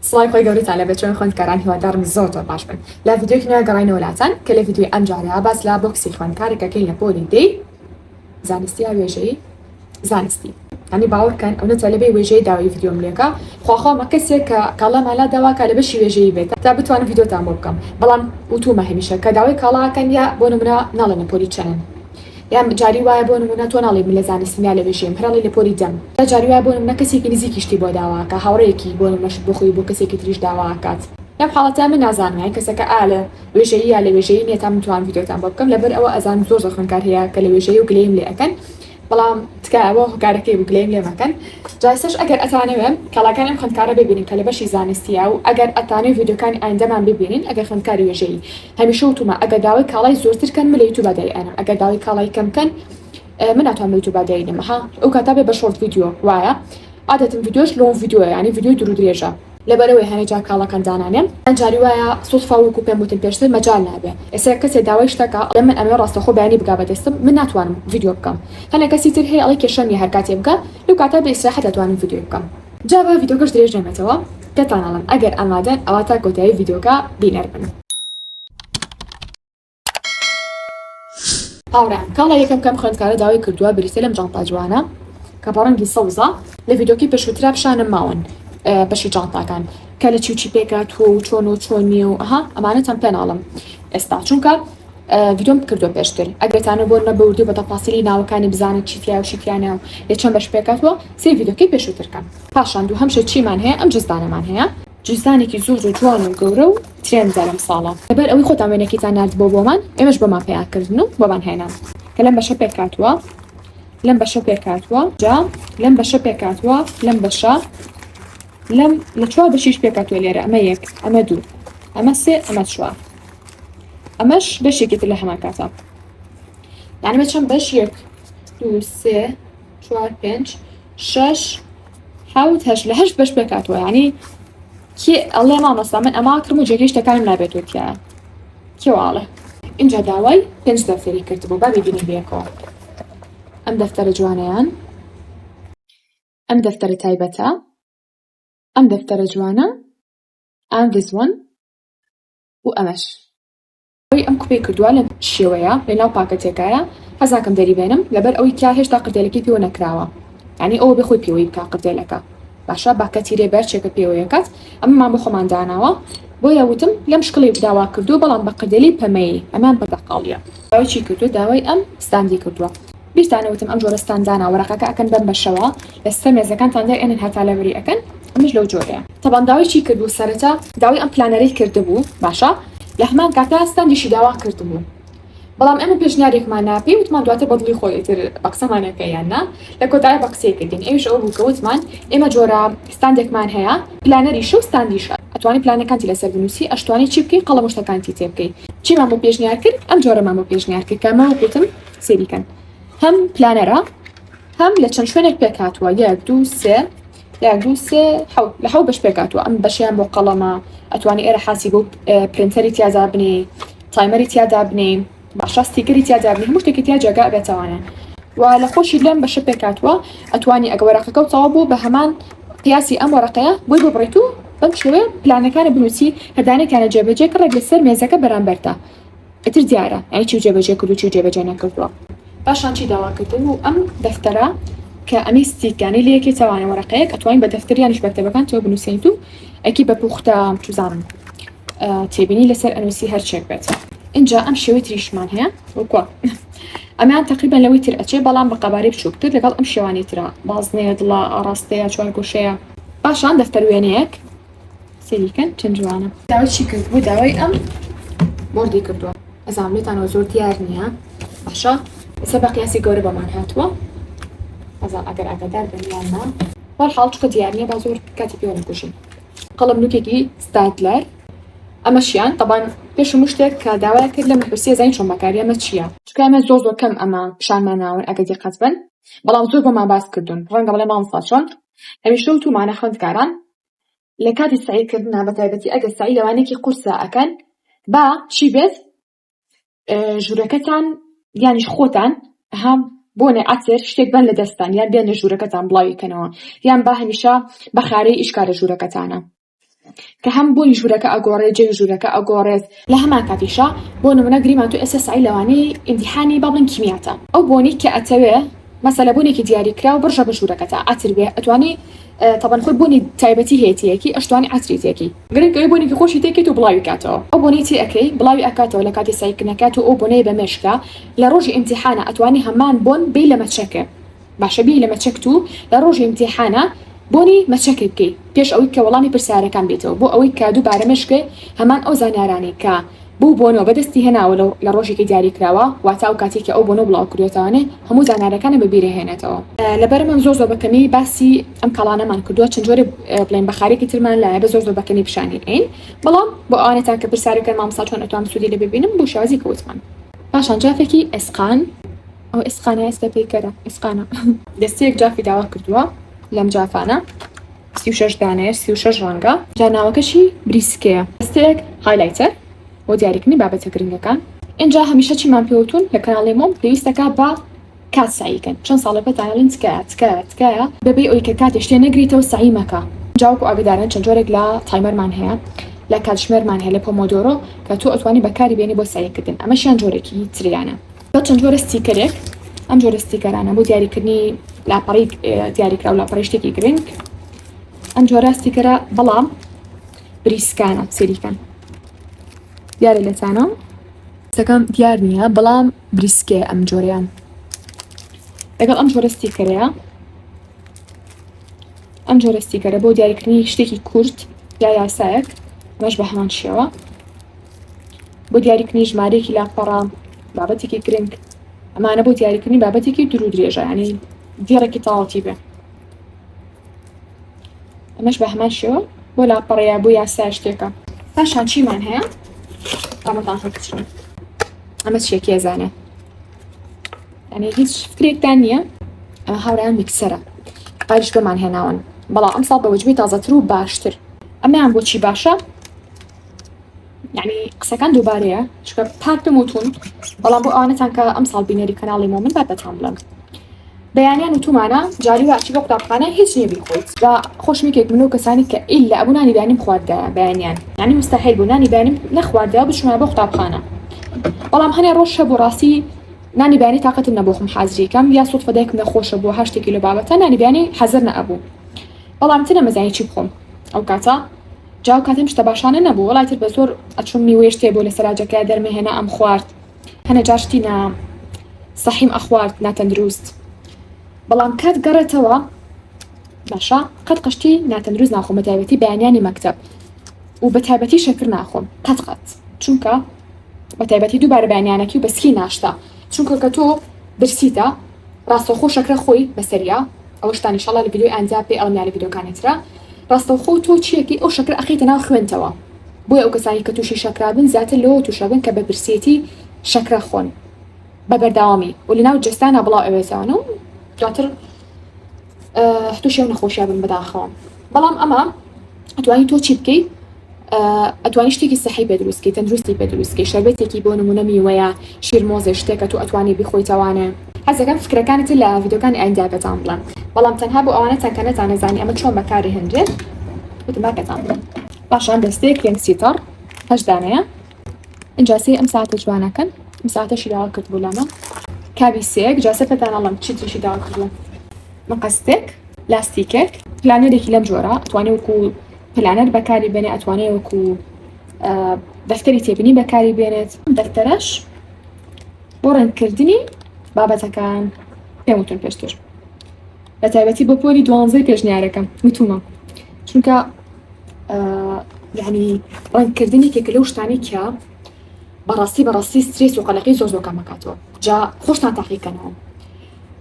سڵای خۆی گەورەتان لە بەچۆن خوێندکاران هیوادارم زۆر باش بن. لە ڤیدیۆیەکی نوێ گەڕاینەوە لاتان کە لە ڤیدیۆی ئەم جارە باس لە بۆکسی خوێندکارێکەکەین لە پۆلی دەی زانستی یا وێژەی زانستی. ینی باوەڕکەن ئەو نەتوانێت لەبێ وێژەی داوای ڤیدیۆم لێکە خواخواوەمە کەسێک کە کاڵەمالا داواکە لە بەشی وێژەی بێت تا بتوانم ڤیدیۆتان بۆ بکەم بەڵام وتومە هەمیشە کە داوای کاڵاکەن یا بۆ نمونە ناڵێن لە پۆلی چەنن یان جاری وایە بۆ نمونە تۆ ناڵێ من لە زانستیم یا لە وێژەیم هەراڵی لە پۆلی دەم تا جاری وایە بۆ نمونە کەسێکی نزیکیشتی بۆ داواکە هاوڕێیەکی بۆ نمونەش بخۆی بۆ کەسێکی تریش داواکات لەم حاڵەتە من نازانم کەسەکە ئالە وێژەیی یا لە وێژەیی نیە تا بتوان ڤیدیۆتان بۆ بکەم لەبەر ئەوە ئەزان زۆر خوێندکار هەیە کە لە وێژەیی و گلەیم لێ ئەەکەن بەڵام تکایەوە هۆکارەکەی بگلەیم لێ مەکەن جایسەش ئەگەر ئەتانەوێن کاڵاکان ئەم خوێندکارە ببینین کە لە بەشی زانستیە و ئەگەر ئەتانەوێت ڤیدیۆکانی ئایندەمان ببینین ئەگەر خوێندکاری وێژەیی هەمیشە وتومە ئەگەر داوای کاڵای زۆرتر کەن من لە یوتیوب دای ئەنم ئەگەر داوای کاڵای کەمکەن من ناتوانم لە یوتیوب داینم ها ئەو کاتا بێ بە شۆرت ڤیدیۆ وایە عادەتەن ڤیدیۆش لۆنگ ڤیدیۆیە ینی ڤیدیۆی دوور و درێژە لەبەرەوەی هەنێ جار کاڵەکان دانانێن ئەنجاری وایە سوودفا وەکو پێم وتن پێشتر مەجال نابێ ئێستا کەسێ داوای شتەکە ئەڵێ من ئەمە ڕاستەخۆ بەیانی بگا بەدەستم من ناتوانم ڤیدیۆ بکەم هەنێ کەسی تر هەیە ئەڵێ کێشەمی هەر کاتێ بکە لەو کاتە بە ئیسراحەت دەتوانم ڤیدیۆ بکەم جا بە ڤیدیۆکەش درێژ نێمێتەوە پێتانەڵم ئەگەر ئامادەن ئەوە تا کۆتایی ڤیدیۆکە بینەر بن هاوڕێم کاڵا یەکەم کەم خوێندکارە داوای کردووە بریتە لەم جانتا جوانە کە بە ڕەنگی سەوزە لە ڤیدیۆکی پێشووترا پیشانم ماون بەشی جانتاکان کە لە چی پێکاتوە و چۆن و چۆنی و ئەها ئەمانەتەم پێناڵم ئێستا چونکە ڤیدیۆم کردووە پێشتر ئەگرێتانە بۆ نەبوردی بە تەفاسیلی ناوەکانی بزانێت چیتیا و شیتیانە و لە چەند بەش پێکاتوە سێ ڤیدیۆکەی پێشووترکەن پاشان دوو هەمشە چیمان هەیە ئەم جزدانەمان هەیە جزدانێکی زۆر جوان و گەورە و ترێن لەم ساڵە لەبەر ئەوەی خۆتان وێنێکیتان نرد بۆمان ئێمەش بۆمان پێیاکردن و بۆمان هێنان کە لەم بەشە پێکاتوە لەم بەشە پێکاتوە جا لەم بەشە پێکاتوە لەم بەشە لەم لە چوار بەشیش پێکاتوە لێرە ئەمە یەک ئەمە دوو ئەمە سێ ئەمە چوار ئەمەش بەشێکی تر لە هەمان کاتە یعنی بە چەند بەش یەک دوو سێ چوار پێنج شەش حەوت هەشت لە هەشت بەش پێکاتوە یعنی کێ ئەڵێ مامۆستا من ئەما کردم و جێگەی شتەکانم نابێت وتیایە کێواڵێ اینجا داوای پێنج دەفتەری کردبوو با ببینین بێکەوە ئەم دەفتەرە جوانەیان ئەم دەفتەرە تایبەتە ئەم دەفتەرە جوانە ئەم دزوان و ئەمەش ئەم کوپەی کردووە لە شێوەیە لەناو پاکەتێکایە هەزاکەم دەری بێنم لەبەر ئەوەی کیا هێشتا قردێلەکەی پێوە نەکراوە ینی ئەوە بخۆی پێوەی بکا قردێلەکە باشە باکەتی رێبەرچێکە پێوەیەکات ئەمەمان بۆ خۆمان داناوە بۆیە وتم لەم شکڵی داوا کردو بەڵام بە قردێلی پەمەیی ئەمان بەدەقاڵیە داوای چی کردو داوای ئەم ستاندی کردووە بیرتانەوتم ئەم جۆرە ستاندانە وەرەقەکە ئەکەن بەم بەشەوە لەسەر مێزەکانتان دای ئێنن هەتا لەبەری ئەکەن ئەمش لەو جۆرەیە تەبان داوای چی کردو سەرەتا داوای ئەم پلانەرەی کردبوو باشە لە هەمان کاتا ستاندیشی داوا کردبوو بەڵام ئەمە پێشنیارێکمان ناپێ وتمان دواتر بەدڵی خۆی تر بەقسەمانەکە یاننا لە کۆتایە بەقسەیەکردین ئێوش ئەو بوو کە وتمان ئێمە جۆرە ستاندێکمان هەیە پلانەریشە و ستاندیشە ئەتوانی پلانەکانتی لەسەر بنووسی ئەشتوانی چی بکەی قەڵەم شتەکانتی تێ بکەی چیمان بۆ پێشنیار کرد ئەم جۆرەمان بۆ پێشنیار کرد کە ئەمە وتم سێریکەن هەم پلانەرە هەم لە چەند شوێنێک پێکاتوە یەک دوو سێ یەک دوو سێ لە حەوت بەش پێکاتوە ئەم بەشیان بۆ قەڵەمە ئەتوانی ئێرە حاسی بۆ پرینتەری تیادا بنێ تایمەری تیادا بنێ باشە ستیکەری تیادا بنێ هەموو شتێکی تیا جێگا بێتەوانە و لە خۆشی لەم بەشە پێکاتوە ئەتوانی ئەگە وەرەقەکە و تەواو بوو بە هەمان قیاسی ئەم وەرەقەیە بۆی ببڕیت و بەم شێوەیە پلانەکانە بنووسی هەدانێکیانە جێبەجێ کە ڕێک لەسەر مێزەکە بەرامبەرتە ئیتر دیارە ئەی چی جێبەجێ کرد و چی جێبەجێ نەکردووە پاشان چی داواکردن و ئەم دەفتەرە کە ئەمی ستیکانی لە یەکی تەوانە وەرەقەیەک ئەتوانین بە دەفتەریانیش بەکتەبەکان تۆ بنووسیت و ئەکی بە پوختە چوزانم تێبینی لەسەر ئەنووسی هەرچێک بێت اینجا ئەم شێوەی تریشمان هەیە وەکوە ئەمیان تقریبا لەوەی تر ئەچێ بەڵام بە قەبارەی بچووکتر لەگەڵ ئەم شێوانی ترە بازنەیە دڵە ئاڕاستەیە چوارگۆشەیە پاشان دەفتەر وێنەیەک سێریکەن چەند جوانە داوای چی کردبوو داوای ئەم بۆردی کردووە ئەزانم لێتانەوە زۆر دیار نییە باشە ئێستا بە قیاسی گەورە بەمان هاتووە ئەزان ئەگەر ئاگادار بنیاننا بەڵحاڵ چکە دیار نییە با زۆر کاتی پێوە نەکوژین قەڵەم نوکێکی ستایدلەر ئەمەشیان طبعاً پێشم شتێک کە داوای کرد لە مەحوسی زین چۆن بەکاری ئەمە چییە چکە ئەمە زۆر کەم ئەمە پیشانمان ناون ئەگە دیقەت بن بەڵام زۆر بۆمان باس کردوون ڕەنگە بڵێ مامۆستا چۆن هەمیشە وتومانە خوێندکاران لە کاتی سعیکردنا بە تایبەتی ئەگە سعی لەوانێکی قورسە ئەکەن با چی بێت ژوورەکەتان یانیش خۆتان هەم بۆنێ ئەچێر شتێک بن لە دەستان یان بێنە ژوورەکەتان بڵاوی کەنەوە یان با هەمیشە بەخارەی ئیشکارە ژوورەکەتانە كهم بوني جورك أجورة جي جورك أجورة لها ما كافيشة بونو من أجري تو أساس عيلواني امتحاني بابن كيمياتا أو بوني كأتوه مثلا بوني كدياري كراو برجع بجوركتا أتربيه أتواني طبعا خود بوني تايبتي هي تيكي أشتواني عصري تيكي قريت قريب بوني كخوشي تيكي تو بلاوي كاتو أو بوني تي أكي بلاوي أكاتو ولا كاتي سايكنا كاتو أو بوني بمشكا لروجي امتحانا أتواني همان بون بي لما تشكي باشبيه لما تشكتو لروجي امتحانا بوني متشكل بكي بيش أويكا والله برسالة كان بيتو بو أويكا دو بارا مشكي همان أو زاناراني كا بو بونو بدستي هنا ولو لروجي كدياري كراوا واتاو كاتيكا أو بونو بلا كريوتاني همو زانارا كان ببيري هنا تو لبرم زوزو بكمي باسي أم كلانا من كدوا تنجوري بلين بخاري كتير من لا بزوزو بكمي بشاني إن بلا بو أنا تاك برسالة كان ما مصالحون أتوام سودي اللي ببينم بو شازي كوتمان عشان جافكي إسقان أو إسقانة إستبيكرة إسقانة دستيك جافي داوا كدوا لم جافانا 36 دانه 36 رنگا جاناوەکەشی بریسکەیە دەستێک هایلایتەر بۆ دیاریکردنی بابەتە گرنگەکان اینجا هەمیشە چیمان پێوتون لە کەناڵی مۆم پێویستەکە بە کات سعیکەن چەند ساڵە پێتانەڵین تکایە بەبێ ئەوی کە کاتێ شتێ نەگریتەوە سعی مەکە جاوەکو ئاگدارن چەند جۆرێک لە تایمەرمان هەیە لە کاتژمێرمان هەیە لە پۆمۆدۆرۆ کە تۆ ئەتوانی بەکاری بێنی بۆ سعیکردن ئەمەشیان جۆرێکی تریانە بە چەند جۆرە ستیکەرێک ئەم جۆرە ستیکەرانە بۆ دیاریکردنی لاپەڕی دیاریکرا و لاپەڕی شتێکی گرنگ ئەم جۆرە ستیکەرە بەڵام بریسکانە سەریکەن دیارە لەتانە سەکەم دیار نییە بەڵام بریسکێ ئەم جۆریان لەگەڵ ئەم جۆرە ستیکەرەیە ئەم جۆرە ستیکەرە بۆ دیاریکردنی شتێکی کورت یا یاسایەک ئەمەش بە هەمان شێوە بۆ دیاریکردنی ژمارەیەکی لاپەڕە بابەتێکی گرنگ ئەمانە بۆ دیاریکردنی بابەتێکی دوور و درێژە ینی دیێڕێکی تاڵەتی بێ ئەمەش بە هەمان شێوە بۆ لاپەڕەیە بۆ یاسای شتێکە پاشان چیمان هەیە ئەمەتان هەڵبچڕن ئەمە چێکی ئێزانە ینی هیچ فکرێکتان نییە ئەمە هاوڕێیان میکسەرە قاریش بەمان هێناون بەڵام ئەم ساڵ بە وەجبی تازەتر و باشتر ئەمەیان بۆچی باشە یعنی قسەکان دووبارەیە چکە پاک بموتون بەڵام بۆ ئەوانەتان کە ئەم ساڵ بینەری کەناڵی مۆمن بابەتان بڵێم بەیانیان وتومانە جاری واچی بۆ قوتابخانە هیچ نییە بیخۆیت جا خۆشمێکێک من و کەسانی کە ئیلا ئەبوو نانی بەیانیم خواردایە بەیانیان یعنی مستەحیل بوو نانی بەیانیم نەخواردایە بچمە بۆ قوتابخانە بەڵام هەنێ ڕۆژ بۆ ڕاستی نانی بەیانی تااقەتم نەبوو خۆم حازریکەم یا سوود فەدایکم نەخۆشە بۆ هەر شتێکی لە بابەتە نانی بەیانی حەزر نەبوو بەڵام تر نەمەزانی چی بخۆم ئەو کاتە جاو کاتم شتە باشانە نەبوو وڵای تر بە زۆر ئەچوم میوەی شتێ بۆ لە سەراجەکە دەرمەهێنا ئەم خوارد هەنە جار شتی سەحیم ئەخوارد ناتەندروست بەڵام کات گەڕێتەوە باشە قەت قشتی ناتەندروست ناخۆم بە تایبەتی بەیانیانی مەکتەب و بە تایبەتی شەکر ناخۆم قەت چونکە بە تایبەتی دووبارە بەیانیانەکی و بەسکی ناشتا چونکە کە تۆ برسیتە ڕاستەوخۆ شەکرە خۆی بەسەریا ئەوە شتانی ئینشاڵڵا لە ڤیدیۆی ئەنجا پێ ئەڵمیا لە ڤیدیۆکانێترا ڕاستەوخۆ تۆ چیەکی ئەو شەکر ئەخیتە ناو خوێنتەوە بۆیە ئەو کەسانی کە تووشی شەکرابن زیاتر لەوە تووشەبن کە بە برسێتی شەکرە خۆن بە بەرداوامی و لەناو جستانە بڵاو ئەوێزانە و دواتر تووشی ئەو نەخۆشیە بن بەداخەوە بەڵام ئەمە ئەتوانی تۆ چی بکەیت ئەتوانی شتێکی سەحی پێ دروستکەی تەندروستی پێ دروستکەی شەربەتێکی بۆ نمونە میوەیە شیرمۆزە شتێکە تو ئەتوانی بیخۆیتەوانێ هەزەکەم فکرەکانت لە ڤیدیۆکانی ئاینداکەتان بڵێم بەڵام تەنها بۆ ئەوانەتان کە نەتانەزانی ئەمە چۆن بەکاری هێنرێت وتماکەتان بڵێم باشان دەستەیە کرێم سیتەڕ 8 دانەیە اینجا سێ ئەم ساعتە جوانەکەن ئەم ساعتەشی داوا کرد بوو لەمە کابی سێک جاسە پێتانەڵم چی تریشی داوا کردووە مەقەستێک لاستیکێک پلانەرێکی لەم جۆرە ئەتوانێ وەکو پلانەر بەکاری بێنێ ئەتوانێ وەکو دەفتەری تێبینی بەکاری بێنێت دەفتەرەش بۆ ڕێنکردنی بابەتەکان پێم وتون پێشتر بە تایبەتی بۆ پۆلی 12 پێشنیارەکەم وتومە چونکە یعنی ڕێنکردنی کێکە لەو شتانی کە بەڕاستی سترێس و قەلەقی زۆر کەمەکاتەوە جا خۆشتان تاقیکەنەوە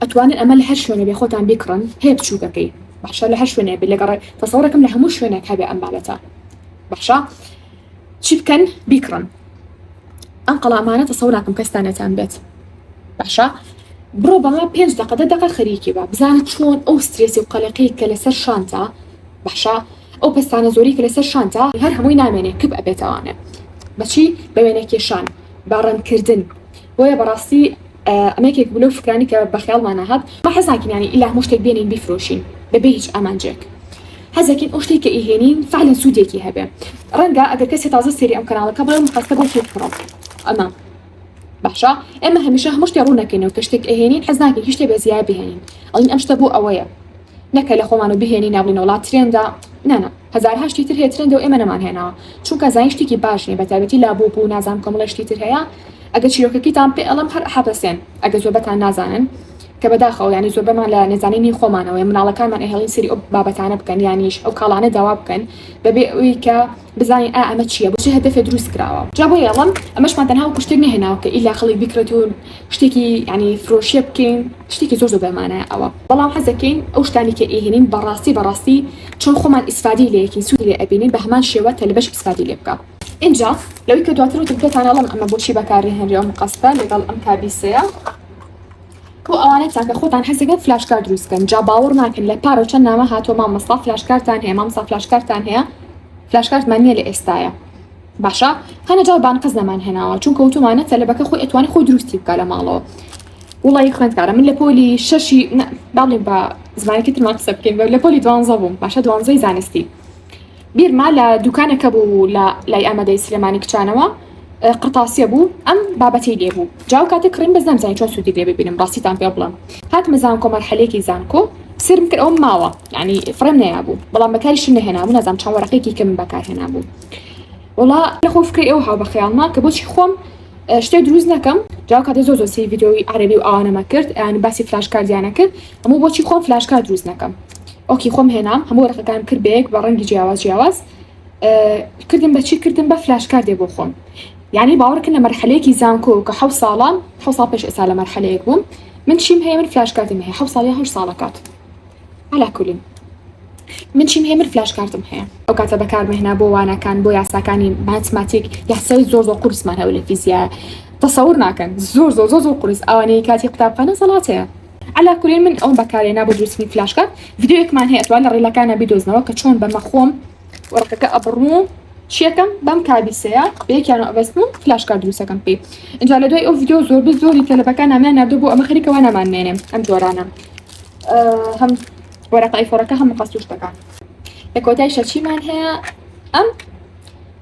ئەتوانن ئەمە لە هەر شوێنە بێ خۆتان بیکڕن هەیە بچووکەکەی باشە لە هەر شوێنێ بێ لەگەڕ تەسەوڕەکەم لە هەموو شوێنێک هەبێ ئەم بابەتە باشە چی بکەن بیکڕن ئەم قەڵامانە تەسەوڕاکەم کەستانەتان بێت باشە بڕۆ بەڵا 5 دقە خەریکی بە بزانت چۆن ئەو سترێسی و قەلەقی کە لەسەر شانتە باشە ئەو پستانە زۆری کە لەسەر شانتە هەر هەمووی نامێنێ کب ئەبێتەوانێ بەچی بە وێنەکێشان با ڕەنکردن بۆیە بەڕاستی ئەمەکێک بلو فکرانی کە بەخیاڵمان هات ما حەزاکەین ینی ئیلا هەموو شتێک بێنین بیفرۆشین بەبێ هیچ ئامانجێک حەزەکەین ئەو شتێک کە ئیهێنین فعلا سوودێکی هەبێ ڕەنگە ئەگەر کەسی تازە سێری ئەم کەناڵەکە بڵێ مخواستە بۆ خۆت بڕۆ ئەمە باشە ئێمە هەمیشە هەموو شتێ ڕوو نەکەینەوە کە شتێک ئەهێنین حەز ناکەین هیچ شتێ بە زیاد بهێنین ئەڵین ئەم شتە بۆ ئەوەیە نەکە لە خۆمان و بهێنین نابڵین وڵات ترێندا نانە هەزارها شتی تر هەیە ترێندا و ئێمە نەمان هێناوە چونکە زانین شتێکی باش نیە بەتایبەتی لابوو بوو نازانم کۆمەڵە شتی تر هەیە ئەگەر چیرۆکەکەیتان پێ ئەڵم هەر حەبەسێن ئەگەر زۆربەتان نازانن کە بەداخەوە ینی زۆربەمان لە نێزانینی خۆمانەوە مناڵەکانمان ئەهێڵین سری ئەو بابەتانە بکەن یانیش ئەو کاڵانە داوا بکەن بەبێ ئەوی کە بزانین ئەمە چییە بۆچی هەدەفێ دروست کراوە جا بۆ یاڵم ئەمەشمان تەنها وەکو شتێک نەهێناوە کە ئیلا خەڵک بیکرێت و شتێکی ینی فرۆشیە بکەین شتێکی زۆر زۆر بەمانایە ئەوە بەڵام حەزەکەین ئەو شتانی کە ئێهێنین بەڕاستی چۆن خۆمان ئیسفادی لەیەکین سوودی لێ ئەبینین بە هەمان شێوە تەلبەش ئیسفادی لێ بکە اینجا لەوەی کە دواتر وتبێتانەڵم ئەمە بۆچی بەکارهێنرێەوە مقەستە لەگەڵ ئەم کابیسەیە بۆ ئەوانەی چاکە خۆتان حەزەکەن فلاشکار دروستکەن جا باوەڕ ناکەن لە پارە چەند نامە هاتۆ مامۆستا فلاشکارتان هەیە مامۆستا فلاشکارتان هەیە فلاشکارتمان نییە لە ئێستایە باشە هەنە جا بانقەز نەمان هێناوە چونکە وتومانە تەلەبەکە خۆی ئەتوانی خۆی دروستی بکە لە ماڵەوە وڵی خوێندکارە من لە پۆلی شەشی باڵێ بە زمانێکی ترمان قسە بکەین لە پۆلی 12 بووم باشە 12 زانستی بیرما لە دوکانەکە بوو لە لای ئامادەی سلێمانی کچانەوە قرتاسیە بوو ئەم بابەتی لێ بوو جاو کاتێک کڕین بەس نەمزانی چۆن سوودی لێ ببینم ڕاستیتان پێ بڵم هاتمە زانکۆ مەرحەلەیەکی زانکۆ سرم کرد ئەوم ماوە یعنی فڕێم نەیابوو بەڵام بەکاریشم نەهێنابوو نەزانم چەند وەرەقەیەکی کە من بەکارهێنابوو وڵا لە خۆ فکری ئەو هاو بە خەیاڵما کە بۆچی خۆم شتێک دروست نەکەم جاو کاتێ زۆر سی ڤیدیۆی عەرەبی و ئەوانەمە کرد یعنی باسی فلاشکار دیانە کرد هەموو بۆچی خۆم فلاشکار دروست نەکەم ئۆکی خۆم هێنام هەموو وەرەقەکانم کرد بەیەک بە ڕەنگی جیاواز کردم بەچی کردم بە فلاشکار دێ بۆ خۆم یعنی باوەڕکن لە مەرحەلەیەکی زانکۆ کە 7 ساڵان 7 ساڵ پێش ئێستا لە مەرحەلەیەک بووم من چیم هەیە من فلاشکارتم هەیە 7 ساڵ 8 ساڵەکات عەلا کولین من چیم هەیە من فلاشکارتم هەیە ئەو کاتە بەکارمەهێنا بۆ وانەکان بۆ یاساکانی ماتماتیک یاسای زۆر قورسمان هەوە لە فیزیا تەسەوور ناکەن زۆر قورس ئەوانەی کاتی قوتابخانە سەڵات هەیە عەلا کولین من ئەوم بەکارهێنا بۆ دروستنی فلاشکار ڤیدیۆیەکمان هەیە ئەتوان لە ڕێلەکانە بیدۆزنەوە کە چۆن بەمە خۆم وەرەقەکە ئەبڕوو چیەکەم بەم کابیسەیە بەیەکیان ئەڤەستم فلاشکار دروستەکەم پێی اینجا لە دوای ئەو ڤیدیۆ زۆری تەلەبەکان نامیان نردوو بۆ ئەمە خەریکەوە نامانمێنێم ئەم جۆرانە هەم وەرەقەی فۆرەکە هەموو قەستوشتەکان لە کۆتای شەچیمان هەیە ئەم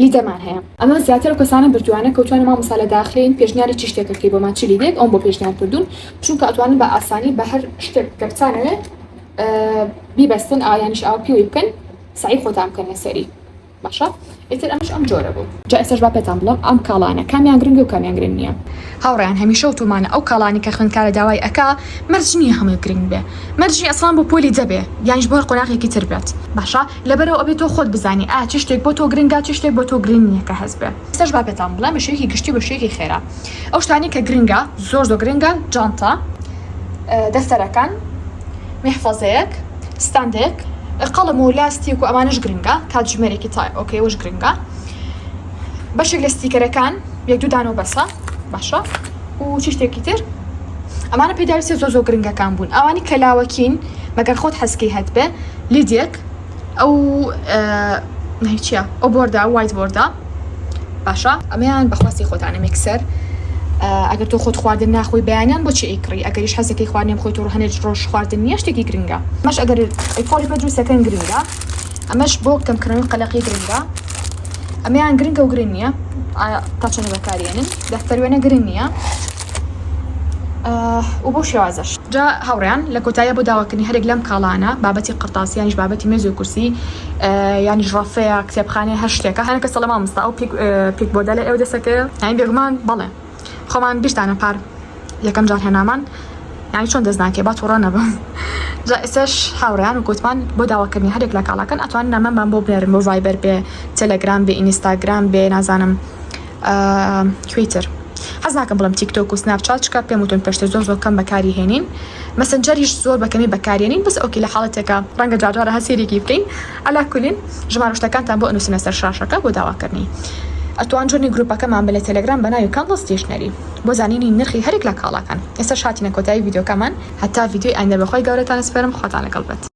لیدەمان هەیە ئەمە زیاتر کەسانە بردووانە کەوتوانە مامۆستا لە داخلین پێشنیاری چی شتێکەکەی بۆمان چ لیدێک ئەوم بۆ پێشنیار کردوون چونکە ئەتوانن بە ئاسانی بە هەر شتێک کە بچانەوێت بیبەستن ئایانیش ئاو پێوی بکەن سعی خۆتان بکەن لەسەری باشە ئیتر ئەمەش ئەم جۆرە بوو جا ئێستاش با پێتان بڵم ئەم کاڵانە کامیان گرنگە و کامیان گرنگ نییە هاوڕێیان هەمیشە وتومانە ئەو کاڵانی کە خوێندکارە داوای ئەکا مەرج نییە هەمووی گرنگ بێ مەرجی ئەسڵان بۆ پۆلی دەبێ یانیش بۆ هەر قۆناغێکی تر بێت باشە لەبەرەوە ئەبێت تۆ خۆت بزانی ئا چ شتێک بۆ تۆ گرنگا چ شتێک بۆ تۆ گرنگ نییە کە هەست بێ ئێستاش با پێتان بڵم بە شێوەیەکی گشتی بە شێوەیەکی خێرا ئەو شتانی کە گرنگە زۆر گرنگە جانتا دەفتەرەکان محفەزەیەک ستاندێک قەڵەم و لاستیک و ئەمانش گرنگە کاتژمێرێکی تای ئۆکێ وش گرنگە بەشێک لە ستیکەرەکان یەک دوو دانەوە بەسە باشە و چی شتێکی تر ئەمانە پێداویستە زۆر گرنگەکان بوون ئەوانی کەلاوەکین مەگەر خۆت حەزکەی هەت بێ لیدێک ئەو چییە ئەو بۆردا وایت بۆردا باشە ئەمەیان بەخواستی خۆتانە میکسەر ئەگەر تۆ خۆت خواردن ناخۆی بەیانیان بۆچی ئەیکڕی ئەگەریش حەزەکەی خواردنێم خۆی تۆ هەنێک ڕۆژ خواردن نییە شتێکی گرنگە ئەمەش ئەگەر ئەیفۆلی بە دروستەکەن گرنگە ئەمەش بۆ کەمکردنەوەی قەلەقی گرنگە ئەمەیان گرنگە و گرنگ نییە تا چەندە بەکارێنن دەفتەروێنە گرنگ نییە و بۆ شێوازەش جا هاوڕێیان لە کۆتاییە بۆ داواکردنی هەرێک لەم کاڵانە بابەتی قرتاسی یانیش بابەتی مێز و کورسی یانیش ڕافەیە کتێبخانەیە هەر شتێکە هەنە کە سەڵە مامۆستا ئەو پیک بۆردا لە ئێوە دەسەکەیە یانی بێگومان بەڵێ خۆمان بیشتانە پار یەکەم جار هێنامان یانی چۆن دەست ناکێ با تووڕە نەبم جا ئێستاش هاوڕێیان و گوتمان بۆ داواکردنی هەرێک لە کاڵاکەن ئەتوانن نامەمان بۆ بنێرن بۆ ڤایبەر بێ تەلەگرام بێ ئینستاگرام بێ نازانم تویتر حەز ناکەم بڵم تیکتۆک و سناپچات چکە پێم وتون پێشتر زۆر کەم بەکاری هێنین مەسەنجەریش زۆر بەکەمی بەکارێنین بەس ئەوکی لە حاڵەتێکە ڕەنگە جارجارە هەسیرێکی بکەین ئەلا کولین ژمارە شتەکانتان بۆ ئەنووسنە سەر شاشەکە بۆ داواکردنی ئەتوان جۆنی گروپەکەمان بە لە تەلەگرام بە ناوی کاندڵ ستێشنەری بۆ زانینی نرخی هەرێک لە کاڵاکان ئێستا شاتینە کۆتایی ڤیدیۆکەمان هەتا ڤیدیۆی ئایندا بەخۆی گەورەتان سپێرم خواتان لەگەڵ بێت